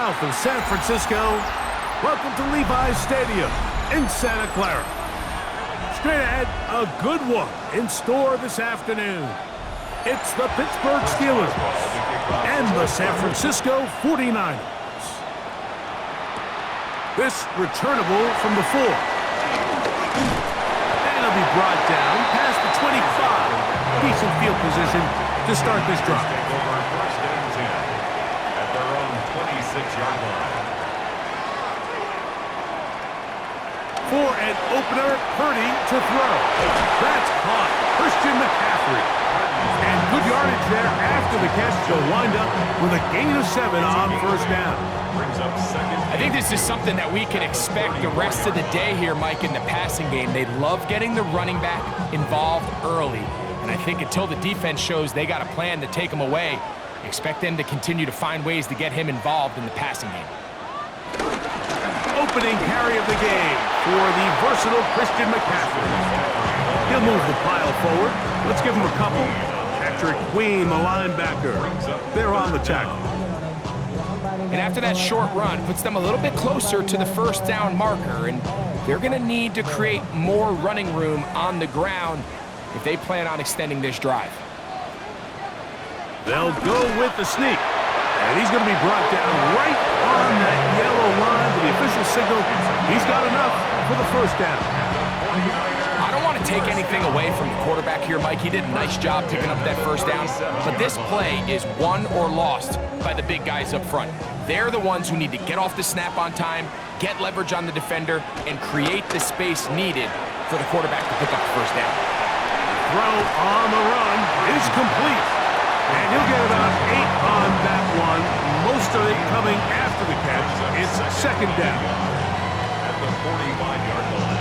south of San Francisco. Welcome to Levi's Stadium in Santa Clara. Straight ahead, a good one in store this afternoon. It's the Pittsburgh Steelers and the San Francisco 49ers. This returnable from the 4. And it'll be brought down past the 25. Decent field position to start this drive. Over first and 10 at their own 26-yard line. For an opener, Purdy to throw. That's caught. Christian McCaffrey. And good yardage there after the catch. They'll wind up with a gain of 7 on first down. Brings up second. I think this is something that we can expect the rest of the day here, Mike, in the passing game. They love getting the running back involved early. And I think until the defense shows they got a plan to take him away, expect them to continue to find ways to get him involved in the passing game. Opening carry of the game for the versatile Christian McCaffrey. He'll move the pile forward. Let's give him a couple. Patrick Queen, the linebacker. They're on the tackle. And after that short run, puts them a little bit closer to the first down marker. And they're going to need to create more running room on the ground if they plan on extending this drive. They'll go with the sneak. And he's going to be brought down right on that yellow line to the official signal. He's got enough for the first down. I don't want to take anything away from the quarterback here, Mike. He did a nice job picking up that first down. But this play is won or lost by the big guys up front. They're the ones who need to get off the snap on time, get leverage on the defender, and create the space needed for the quarterback to pick up the first down. Throw on the run is complete. And he'll get about 8 on that one. Most of it coming after the catch. It's second down. At the 45-yard line.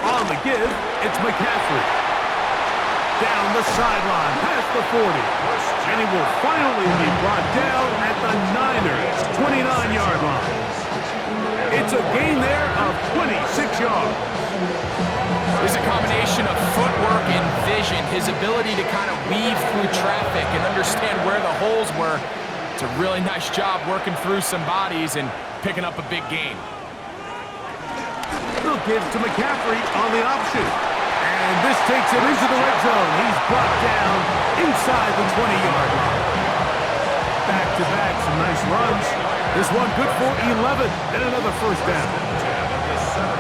On the give, it's McCaffrey. Down the sideline, past the 40. And he will finally be brought down at the Niners' 29-yard line. It's a gain there of 26 yards. There's a combination of footwork and vision, his ability to kind of weave through traffic and understand where the holes were. It's a really nice job working through some bodies and picking up a big gain. They'll give to McCaffrey on the option. And this takes him into the red zone. He's brought down inside the 20-yard line. Back-to-back, some nice runs. This one good for 11 and another first down.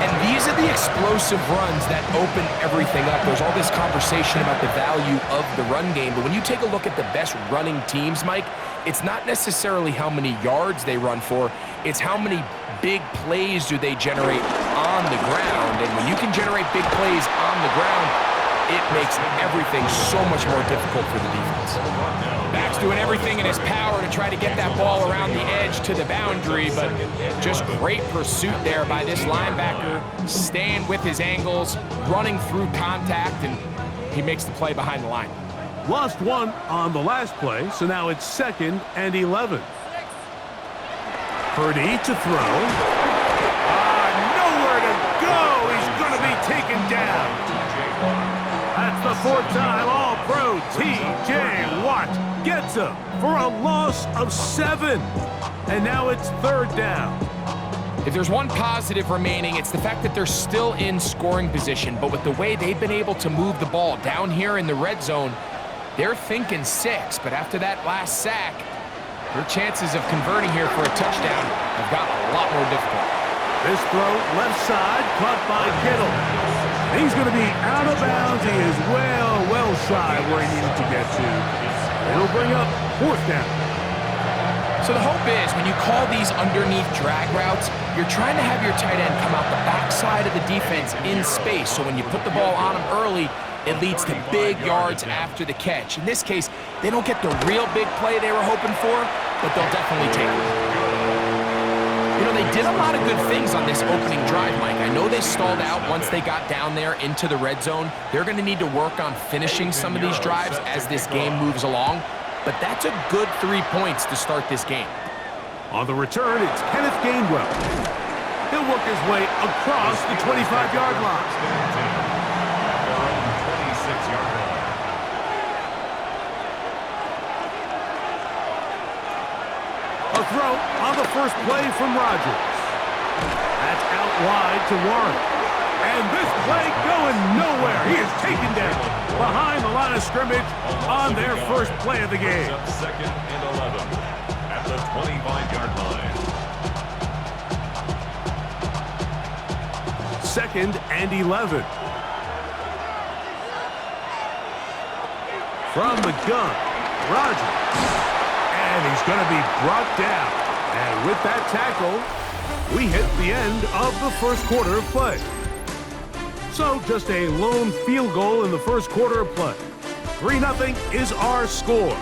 And these are the explosive runs that open everything up. There's all this conversation about the value of the run game, but when you take a look at the best running teams, Mike, it's not necessarily how many yards they run for, it's how many big plays do they generate on the ground. And when you can generate big plays on the ground, it makes everything so much more difficult for the defense. Back's doing everything in his power to try to get that ball around the edge to the boundary, but just great pursuit there by this linebacker, staying with his angles, running through contact, and he makes the play behind the line. Lost one on the last play, so now it's 2nd and 11. Purdy to throw. Nowhere to go. He's going to be taken down. That's the 4th time All-Pro T.J. Watt gets him for a loss of 7. And now it's 3rd down. If there's one positive remaining, it's the fact that they're still in scoring position. But with the way they've been able to move the ball down here in the red zone, they're thinking 6. But after that last sack, their chances of converting here for a touchdown have gotten a lot more difficult. This throw left side, caught by Kittle. He's going to be out of bounds. He is well shy where he needed to get to. It'll bring up 4th down. So the hope is when you call these underneath drag routes, you're trying to have your tight end come out the backside of the defense in space. So when you put the ball on him early, it leads to big yards after the catch. In this case, they don't get the real big play they were hoping for, but they'll definitely take it. You know, they did a lot of good things on this opening drive, Mike. I know they stalled out once they got down there into the red zone. They're going to need to work on finishing some of these drives as this game moves along, but that's a good 3 points to start this game. On the return, it's Kenneth Gainwell. work his way across the 25-yard line. At their own 26-yard line. A throw on the first play from Rodgers. That's out wide to Warren. And this play going nowhere. He is taken down behind the line of scrimmage on their first play of the game. Second and 11 at the 25-yard line. Second and 11. From the gun, Rodgers. And he's going to be brought down. And with that tackle, we hit the end of the first quarter of play. So just a lone field goal in the first quarter of play. 3-0 is our score.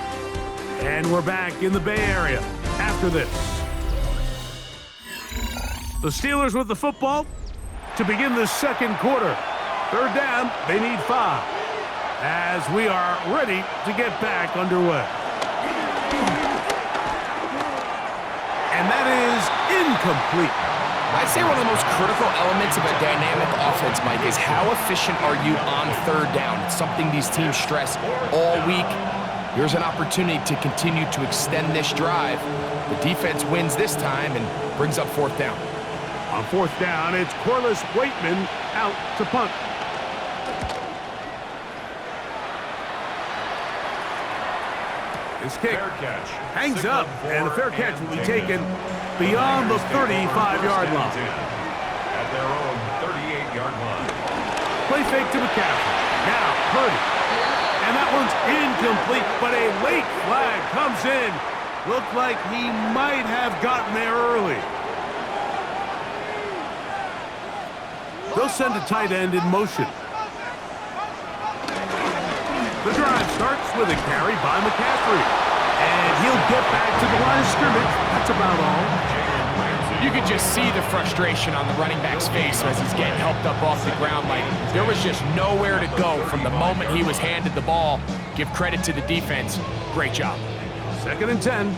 And we're back in the Bay Area after this. The Steelers with the football to begin the second quarter. Third down, they need 5. As we are ready to get back underway. And that is incomplete. I'd say one of the most critical elements of a dynamic offense, Mike, is how efficient are you on third down? It's something these teams stress all week. Here's an opportunity to continue to extend this drive. The defense wins this time and brings up fourth down. On fourth down, it's Corliss Waitman out to punt. This kick hangs up, and the fair catch will be taken beyond the 35-yard line. At their own 38-yard line. Play fake to McCaffrey. Now, Purdy. And that one's incomplete, but a late flag comes in. Looked like he might have gotten there early. They'll send a tight end in motion. The drive starts with a carry by McCaffrey. And he'll get back to the line of scrimmage. That's about all. You can just see the frustration on the running back's face as he's getting helped up off the ground. Like, there was just nowhere to go from the moment he was handed the ball. Give credit to the defense. Great job. Second and 10.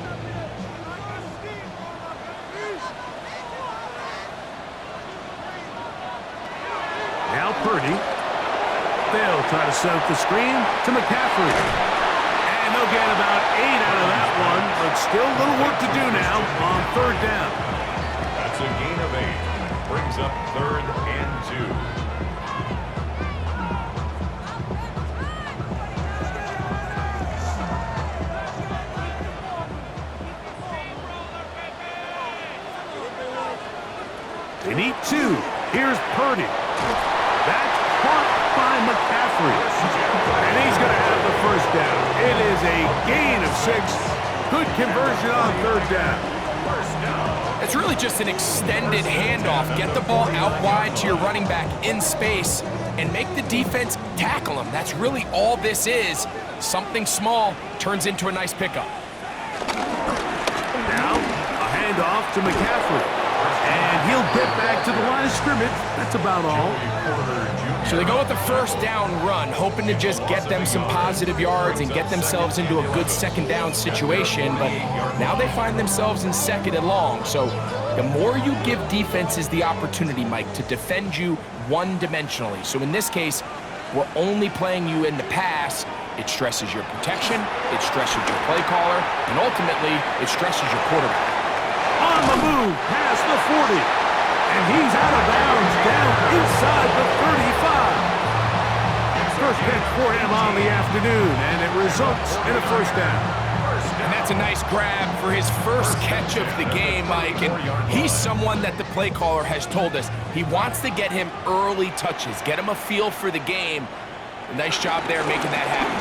Now Purdy. They'll try to set up the screen to McCaffrey. And they'll get about 8 out of that one, but still a little work to do now on third down. That's a gain of 8. Brings up third and 2. They need 2. Here's Purdy. That's caught by McCaffrey. And he's going to have the first down. It is a gain of 6. Good conversion on third down. It's really just an extended handoff. Get the ball out wide to your running back in space and make the defense tackle him. That's really all this is. Something small turns into a nice pickup. Now, a handoff to McCaffrey. And he'll get back to the line of scrimmage. That's about all. So they go with the first down run, hoping to just get them some positive yards and get themselves into a good second down situation. But now they find themselves in second and long. So the more you give defenses the opportunity, Mike, to defend you one-dimensionally. So in this case, we're only playing you in the pass. It stresses your protection, it stresses your play caller, and ultimately, it stresses your quarterback. On the move, past the 40. And he's out of bounds, down inside the 35. First catch for him on the afternoon, and it results in a first down. And that's a nice grab for his first catch of the game, Mike. And he's someone that the play caller has told us he wants to get him early touches, get him a feel for the game. A nice job there making that happen.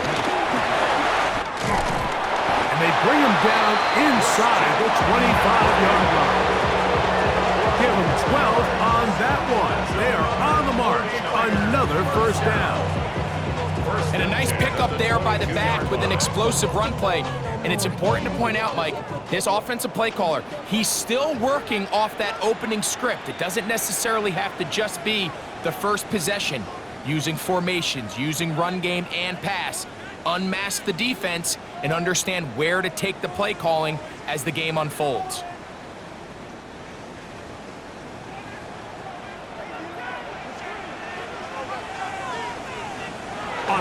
And they bring him down inside the 25-yard line. Give him 12 on that one. They are on the march. Another first down. And a nice pickup there by the back with an explosive run play. And it's important to point out, Mike, this offensive play caller, he's still working off that opening script. It doesn't necessarily have to just be the first possession. Using formations, using run game and pass. Unmask the defense and understand where to take the play calling as the game unfolds.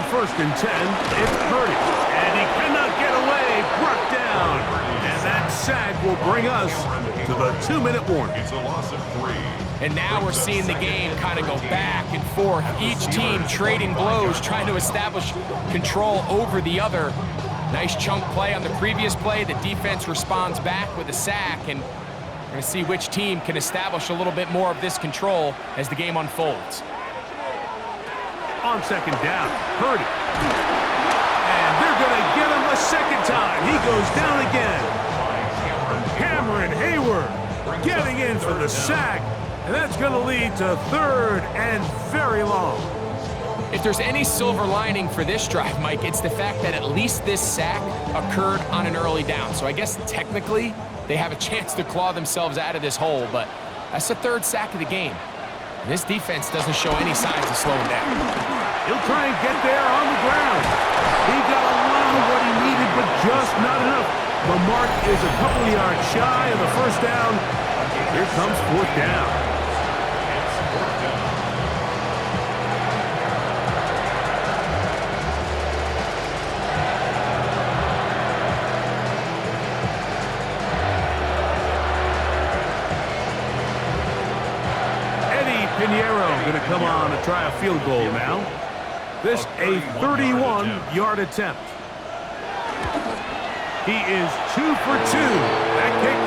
first and 10, it's Purdy. And he cannot get away, brought down. And that sack will bring us to the 2-minute warning. It's a loss of 3. And now we're seeing the game kind of go back and forth. Each team trading blows, trying to establish control over the other. Nice chunk play on the previous play. The defense responds back with a sack, and we're going to see which team can establish a little bit more of this control as the game unfolds. On second down, Purdy. And they're going to get him a second time. He goes down again. Cameron Hayward getting in for the sack. And that's going to lead to 3rd and very long. If there's any silver lining for this drive, Mike, it's the fact that at least this sack occurred on an early down. So I guess technically they have a chance to claw themselves out of this hole, but that's the 3rd sack of the game. And this defense doesn't show any signs of slowing down. He'll try and get there on the ground. He got a lot of what he needed, but just not enough. The mark is a couple of yards shy of the first down. Here comes 4th down. Pinheiro going to come on to try a field goal now. This a 31-yard attempt. He is 2 for 2. That kick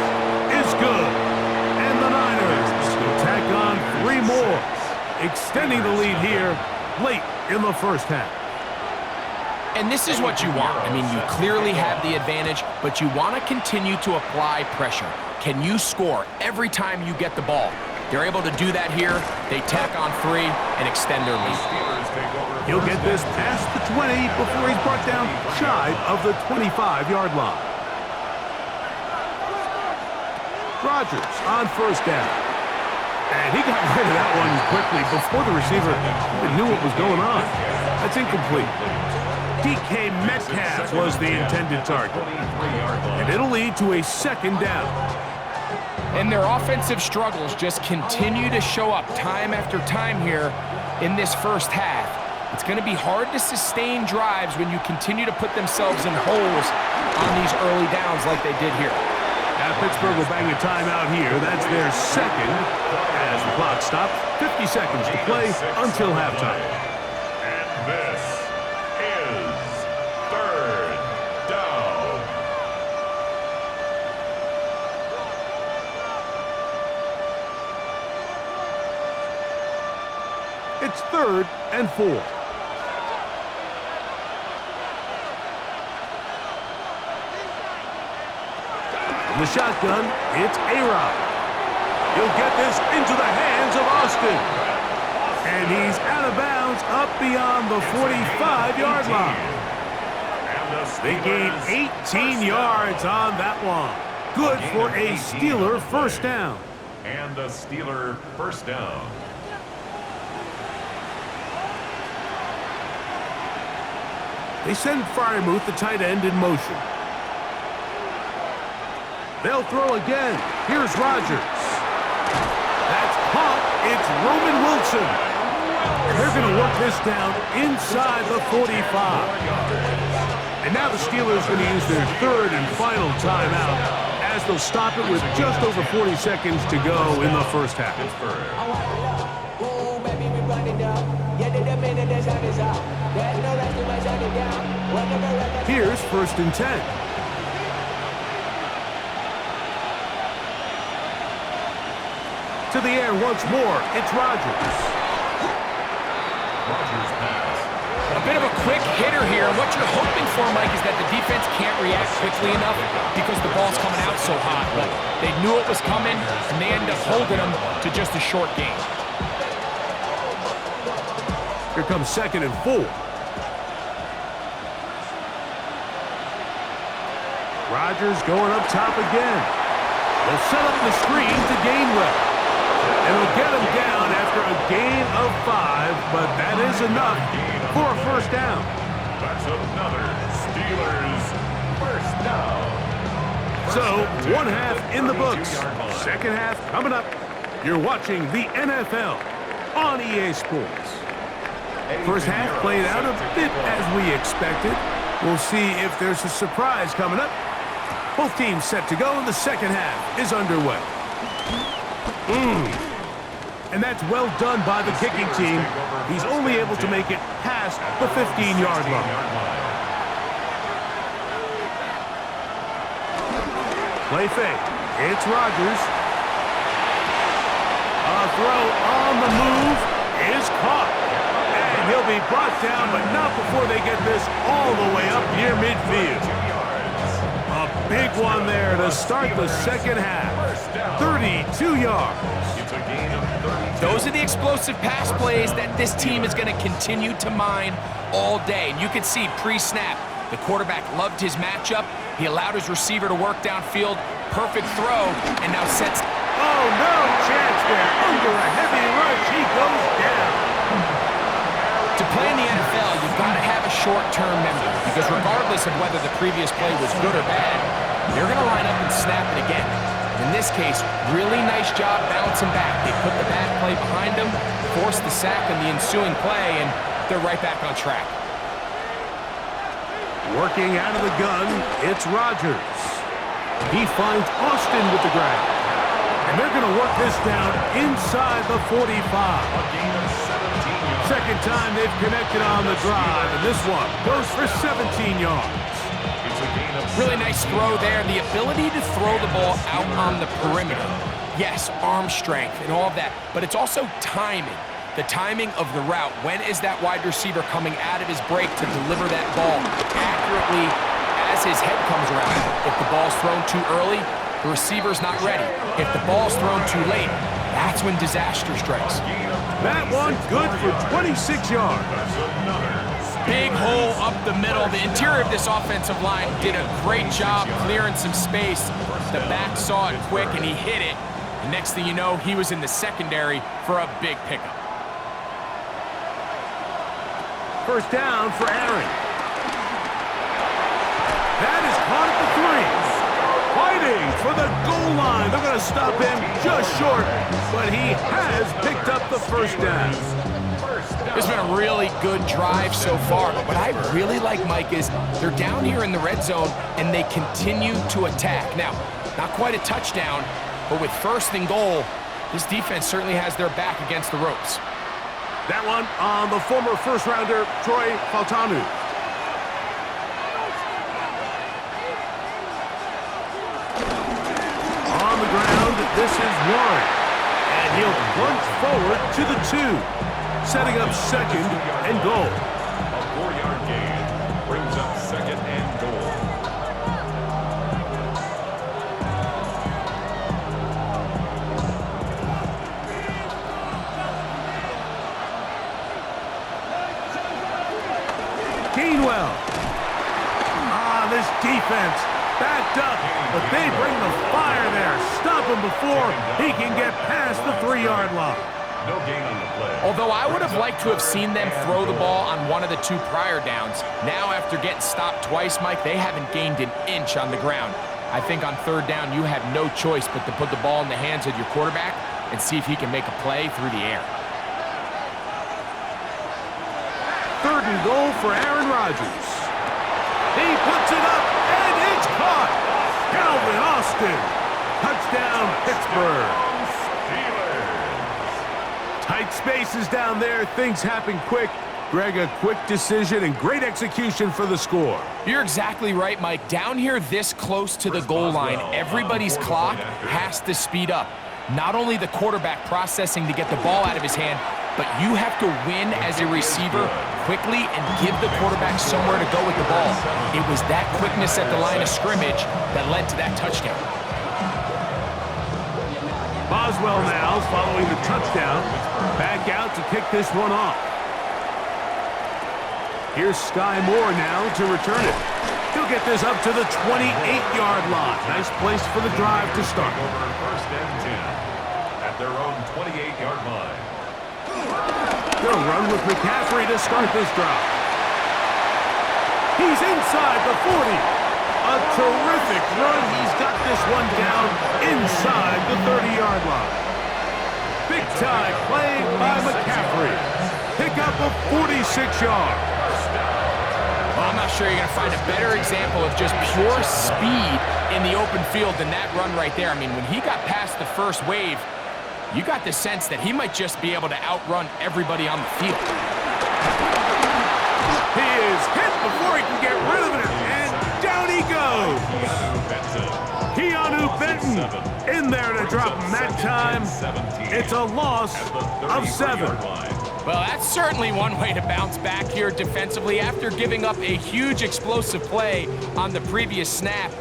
is good. And the Niners will tack on 3 more, extending the lead here late in the first half. And this is what you want. I mean, you clearly have the advantage, but you want to continue to apply pressure. Can you score every time you get the ball? They're able to do that here. They tack on 3 and extend their lead. He'll get this past the 20 before he's brought down shy of the 25-yard line. Rodgers on first down. And he got rid of that one quickly before the receiver even knew what was going on. That's incomplete. DK Metcalf was the intended target. And it'll lead to a 2nd down. And their offensive struggles just continue to show up time after time here in this first half. It's going to be hard to sustain drives when you continue to put themselves in holes on these early downs like they did here. Now Pittsburgh will bang a timeout here. That's their 2nd as the clock stops. 50 seconds to play until halftime. And this is 3rd down. It's 3rd and 4. From the shotgun, it's A-Rod. He'll get this into the hands of Austin. And he's out of bounds up beyond the 45-yard line. They gain 18 yards on that one. Good for a Steeler first down. And the Steeler first down. They send Freiermuth, the tight end, in motion. They'll throw again. Here's Rodgers. That's caught. It's Roman Wilson. And they're going to work this down inside the 45. And now the Steelers going to use their 3rd and final timeout as they'll stop it with just over 40 seconds to go in the first half. Here's 1st and 10. To the air once more, it's Rodgers. Rodgers pass. A bit of a quick hitter here. What you're hoping for, Mike, is that the defense can't react quickly enough because the ball's coming out so hot. But they knew it was coming, and they ended up holding them to just a short game. Here comes 2nd and 4. Rodgers going up top again. They'll set up the screen to Gainwell. And he'll get him down after a gain of 5, but that is enough for a first down. That's another Steelers first down. So, 1 half in the books. 2nd half coming up. You're watching the NFL on EA Sports. First half played out a bit as we expected. We'll see if there's a surprise coming up. Both teams set to go, and the second half is underway. And that's well done by the kicking team. He's only able to make it past the 15-yard line. Play fake. It's Rodgers. A throw on the move is caught. And he'll be brought down, but not before they get this all the way up near midfield. A big one there to start the second half. 32 yards. Those are the explosive pass plays that this team is going to continue to mine all day. And you can see pre-snap, the quarterback loved his matchup. He allowed his receiver to work downfield. Perfect throw, and now sets... Oh, no chance there. Under a heavy rush, he goes down. To play in the NFL, you've got to have a short-term memory, because regardless of whether the previous play was good or bad, you're going to line up and snap it again. In this case, really nice job bouncing back. They put the bad play behind them, forced the sack in the ensuing play, and they're right back on track. Working out of the gun, it's Rodgers. He finds Austin with the grab. And they're going to work this down inside the 45. Second time they've connected on the drive, and this one goes for 17 yards. Really nice throw there. The ability to throw the ball out on the perimeter. Yes, arm strength and all of that, but it's also timing. The timing of the route. When is that wide receiver coming out of his break to deliver that ball accurately as his head comes around? If the ball's thrown too early, the receiver's not ready. If the ball's thrown too late, that's when disaster strikes. That one good for 26 yards. Big hole up the middle. The interior of this offensive line did a great job clearing some space. The back saw it quick, and he hit it. The next thing you know, he was in the secondary for a big pickup. First down for Aaron. That is caught at the 3. Fighting for the goal line. They're going to stop him just short, but he has picked up the first down. It's been a really good drive so far, but what I really like, Mike, is they're down here in the red zone, and they continue to attack. Now, not quite a touchdown, but with first and goal, this defense certainly has their back against the ropes. That one on the former first-rounder, Troy Fautanu. On the ground, this is Warren. And he'll plunge forward to the 2, setting up second and goal. A 4-yard gain brings up second and goal. Gainwell. This defense backed up, but they bring the fire there. Stop him before he can get past the 3-yard line. No gain on the play. Although I would have liked to have seen them throw the ball on one of the 2 prior downs, now after getting stopped twice, Mike, they haven't gained an inch on the ground. I think on third down, you have no choice but to put the ball in the hands of your quarterback and see if he can make a play through the air. Third and goal for Aaron Rodgers. He puts it up, and it's caught. Calvin Austin. Touchdown, Pittsburgh. Tight spaces down there. Things happen quick. Greg, a quick decision and great execution for the score. You're exactly right, Mike. Down here this close to the goal line, everybody's clock has to speed up. Not only the quarterback processing to get the ball out of his hand, but you have to win as a receiver quickly and give the quarterback somewhere to go with the ball. It was that quickness at the line of scrimmage that led to that touchdown. Boswell now following the touchdown. Back out to kick this one off. Here's Sky Moore now to return it. He'll get this up to the 28-yard line. Nice place for the drive to start. Over first and 10 at their own 28-yard line. They'll run with McCaffrey to start this drive. He's inside the 40. A terrific run. He's got this one down inside the 30-yard line. Big time play by McCaffrey. Pick up the 46 yards. Well, I'm not sure you're going to find a better example of just pure speed in the open field than that run right there. I mean, when he got past the first wave, you got the sense that he might just be able to outrun everybody on the field. He is hit before he can get rid of it, and down he goes. Keanu Benton in there to drop him that time. It's a loss of 7. Well, that's certainly one way to bounce back here defensively after giving up a huge explosive play on the previous snap.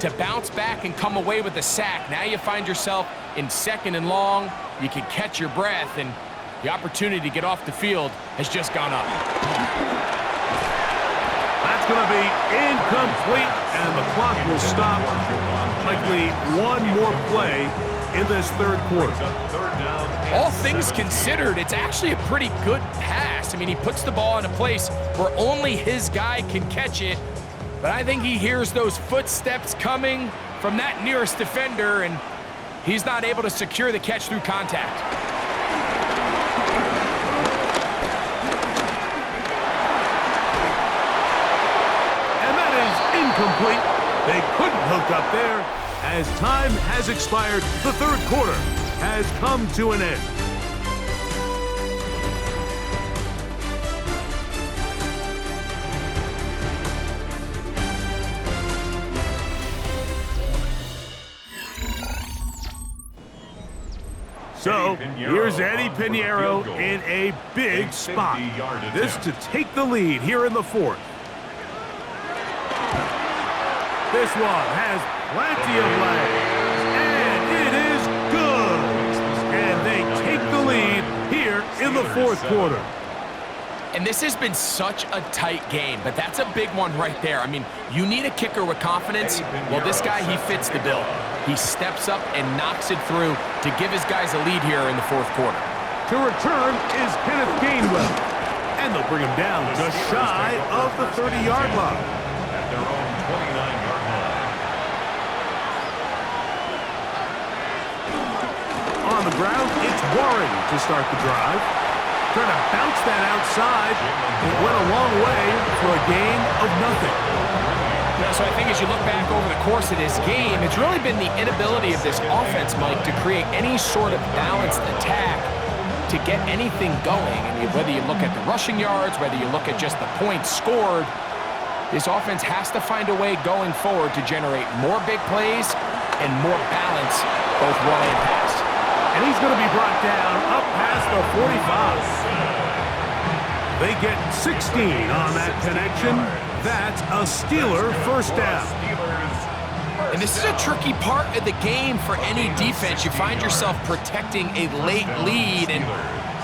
To bounce back and come away with a sack. Now you find yourself in 2nd and long. You can catch your breath, and the opportunity to get off the field has just gone up. That's going to be incomplete, and the clock will stop. Likely one more play in this 3rd quarter. All things considered, it's actually a pretty good pass. I mean, he puts the ball in a place where only his guy can catch it. But I think he hears those footsteps coming from that nearest defender, and he's not able to secure the catch through contact. And that is incomplete. They couldn't hook up there. As time has expired, the 3rd quarter has come to an end. So, here's Eddie Pinheiro in a big spot. This to take the lead here in the 4th. This one has plenty of legs, and it is good. And they take the lead here in the 4th quarter. And this has been such a tight game, but that's a big one right there. I mean, you need a kicker with confidence. Well, this guy, he fits the bill. He steps up and knocks it through to give his guys a lead here in the 4th quarter. To return is Kenneth Gainwell. And they'll bring him down just shy of the 30-yard line. At their own 29-yard line. On the ground, it's Warren to start the drive. Trying to bounce that outside. It went a long way for a gain of nothing. So I think as you look back over the course of this game, it's really been the inability of this offense, Mike, to create any sort of balanced attack to get anything going. I mean, whether you look at the rushing yards, whether you look at just the points scored, this offense has to find a way going forward to generate more big plays and more balance, both run and pass. And he's going to be brought down up past the 45. They get 16 on that connection. That's a Steeler first down. And this is a tricky part of the game for any defense. You find yourself protecting a late lead, and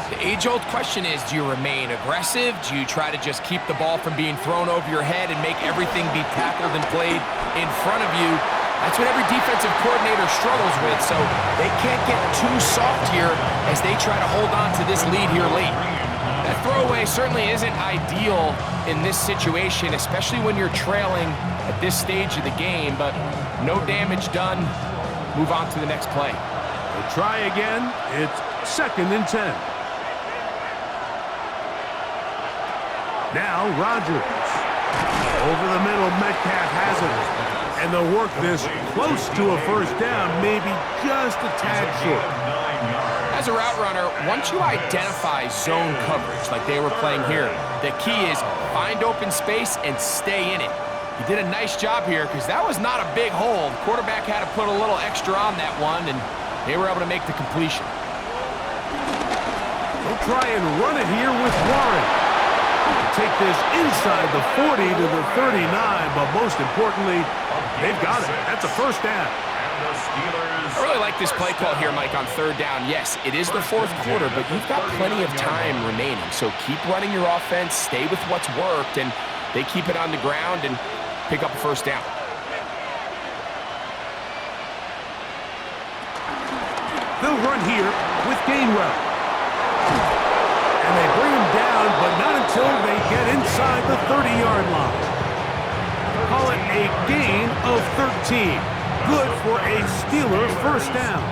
the age-old question is, do you remain aggressive? Do you try to just keep the ball from being thrown over your head and make everything be tackled and played in front of you? That's what every defensive coordinator struggles with, so they can't get too soft here as they try to hold on to this lead here late. That throwaway certainly isn't ideal in this situation, especially when you're trailing at this stage of the game, but no damage done. Move on to the next play. They'll try again. It's 2nd and 10. Now Rodgers. Over the middle, Metcalf has it. And they'll work this close to a first down, maybe just a tad short. As a route runner, once you identify zone coverage like they were playing here, the key is find open space and stay in it. He did a nice job here because that was not a big hole. The quarterback had to put a little extra on that one, and they were able to make the completion. They'll try and run it here with Warren. Take this inside the 40 to the 39, but most importantly, they've got it. That's a first down. I really like this play call here, Mike, on 3rd down. Yes, it is the 4th quarter, but you've got plenty of time remaining. So keep running your offense, stay with what's worked, and they keep it on the ground and pick up a first down. They'll run here with Gainwell. And they bring him down, but not until they get inside the 30-yard line. Call it a gain of 13. Good for a Steeler first down.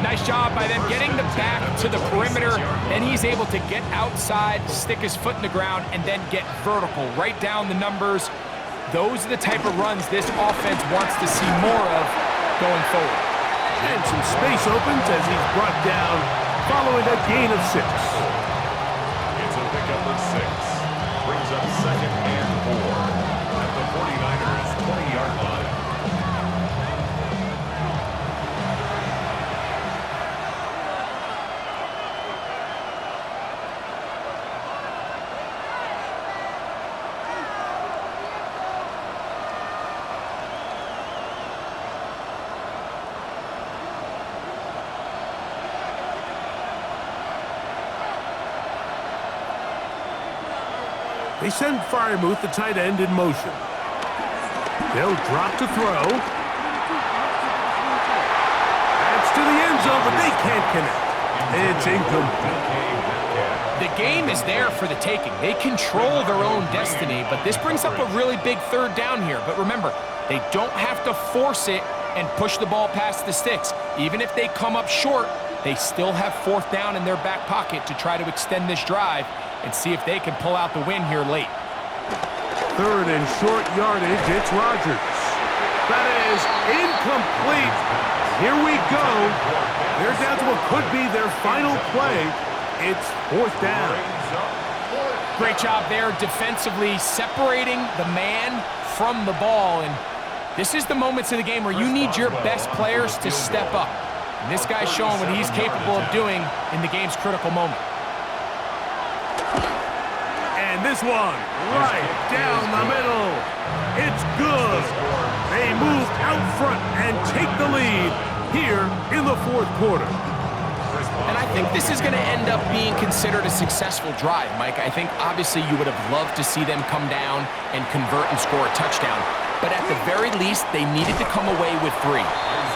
Nice job by them getting the back to to the perimeter. Then he's able to get outside, stick his foot in the ground, and then get vertical, right down the numbers. Those are the type of runs this offense wants to see more of going forward. And some space opens as he's brought down following a gain of 6. It's a pickup of 6. Brings up 2nd and 4 at the 49ers' 20-yard line. They send Freiermuth, the tight end, in motion. They'll drop to throw. That's to the end zone, but they can't connect. It's incomplete. The game is there for the taking. They control their own destiny, but this brings up a really big 3rd down here. But remember, they don't have to force it and push the ball past the sticks. Even if they come up short, they still have 4th down in their back pocket to try to extend this drive and see if they can pull out the win here late. 3rd and short yardage, it's Rodgers. That is incomplete. Here we go. They're down to what could be their final play. It's 4th down. Great job there defensively, separating the man from the ball. And this is the moments of the game where you need your best players to step up. And this guy's showing what he's capable of doing in the game's critical moment. And this one, right down the middle. It's good. They moved out front and take the lead here in the 4th quarter. And I think this is going to end up being considered a successful drive, Mike. I think obviously you would have loved to see them come down and convert and score a touchdown. But at the very least, they needed to come away with 3.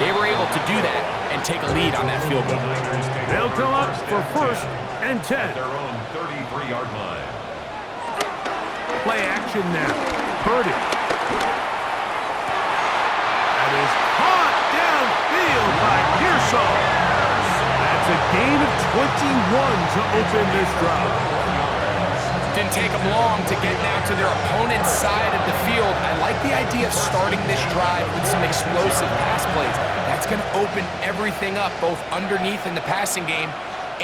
They were able to do that and take a lead on that field goal. They'll come up for 1st and 10. At their own 33-yard line. Play action now. Purdy. That is caught downfield by Pearsall. That's a gain of 21 to open this drive. Didn't take them long to get now to their opponent's side of the field. I like the idea of starting this drive with some explosive pass plays. That's going to open everything up, both underneath in the passing game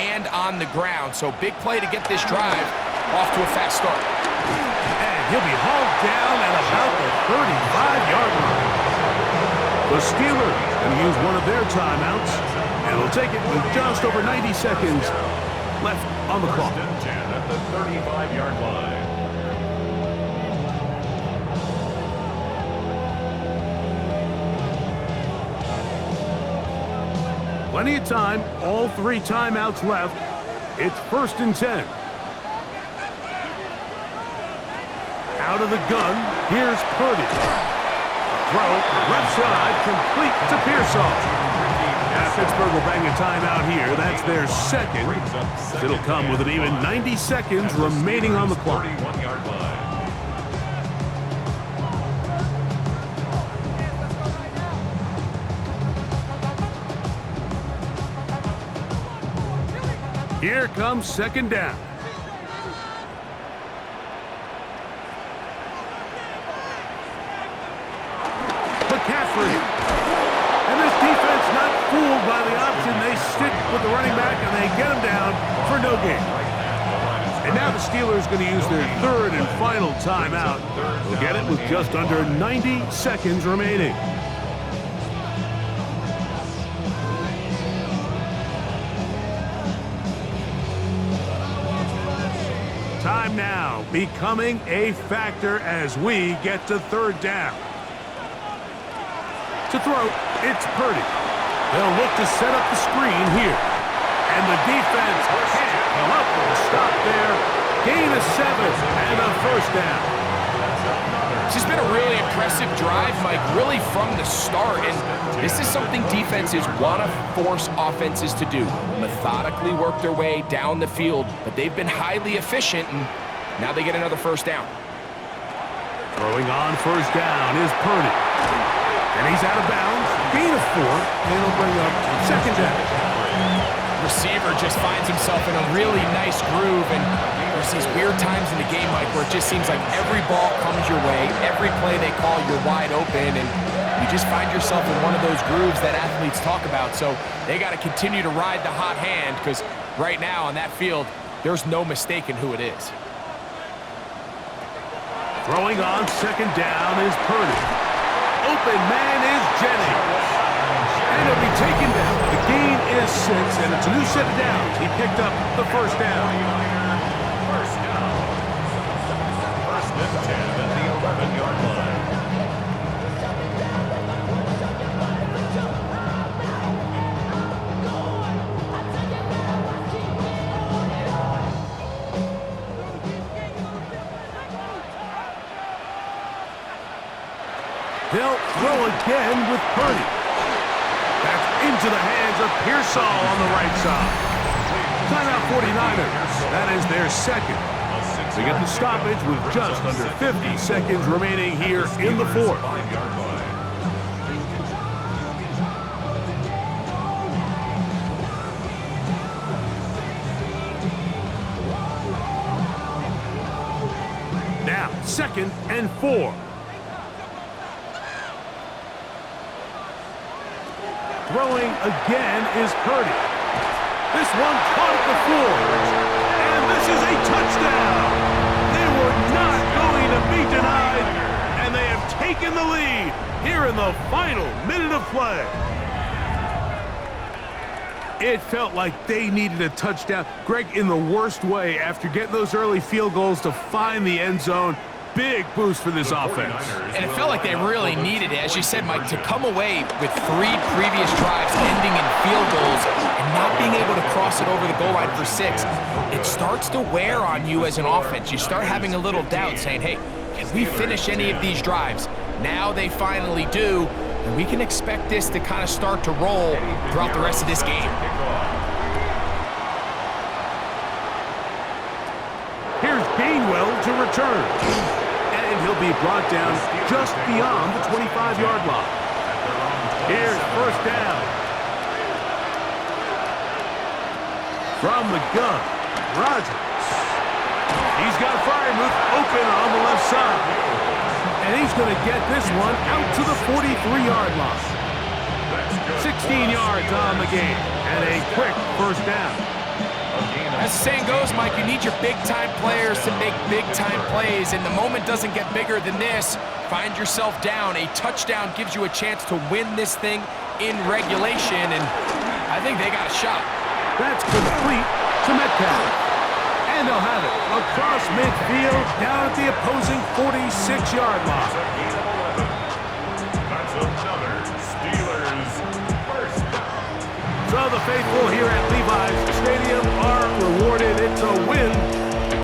and on the ground. So big play to get this drive off to a fast start. And he'll be hauled down at about the 35-yard line. The Steelers going to use one of their timeouts, and they'll take it with just over 90 seconds left on the clock. 1st and 10 at the 35-yard line. Plenty of time, all 3 timeouts left. It's 1st and 10. Out of the gun, here's Purdy. Throw, left side, complete to Pearsall. Now Pittsburgh will bang a timeout here. That's their 2nd. It'll come with an even 90 seconds remaining on the clock. 31-yard line. Here comes 2nd down. McCaffrey. And this defense not fooled by the option. They stick with the running back and they get him down for no gain. And now the Steelers going to use their 3rd and final timeout. They'll get it with just under 90 seconds remaining. Time now becoming a factor as we get to 3rd down. To throw, it's Purdy. They'll look to set up the screen here. And the defense can't come up with a stop there. Gain of 7 and a 1st down. This has been a really impressive drive, Mike, really from the start. And this is something defenses want to force offenses to do. Methodically work their way down the field, but they've been highly efficient, and now they get another 1st down. Throwing on 1st down is Purdy. And he's out of bounds. Gain of 4, and it'll bring up 2nd down. receiver just finds himself in a really nice groove, and there's these weird times in the game, Mike, where it just seems like every ball comes your way, every play they call, you're wide open, and you just find yourself in one of those grooves that athletes talk about. So they got to continue to ride the hot hand, because right now on that field, there's no mistaking who it is. Throwing on second down is Purdy. Open man is Jennings. And he'll be taken down. The gain is 6, and it's a new set of downs. He picked up the first down. First down. First and 10 at the 11-yard line. They'll throw again with Purdy. That's into the hands of Pearsall on the right side. Timeout 49ers. That is their second. They get the stoppage with just under 50 seconds remaining here in the fourth. Now, 2nd and 4. Throwing again is Purdy. This one caught at the floor. And this is a touchdown. They were not going to be denied. And they have taken the lead here in the final minute of play. It felt like they needed a touchdown. Greg, in the worst way, after getting those early field goals to find the end zone. Big boost for this offense. And it felt like they really needed it, as you said, Mike, to come away with 3 previous drives ending in field goals and not being able to cross it over the goal line for 6. It starts to wear on you as an offense. You start having a little doubt, saying, hey, can we finish any of these drives? Now they finally do, and we can expect this to kind of start to roll throughout the rest of this game. Here's Gainwell to return. And he'll be brought down just beyond the 25-yard line. Here's first down. From the gun, Rodgers. He's got Freiermuth open on the left side. And he's going to get this one out to the 43-yard line. 16 yards on the game. And a quick first down. As the saying goes, Mike, you need your big-time players to make big-time plays, and the moment doesn't get bigger than this. Find yourself down. A touchdown gives you a chance to win this thing in regulation, and I think they got a shot. That's complete to Metcalf. And they'll have it across midfield down at the opposing 46-yard line. That's another Steelers first down. So the faithful here at Levi's Stadium are rewarded. It's a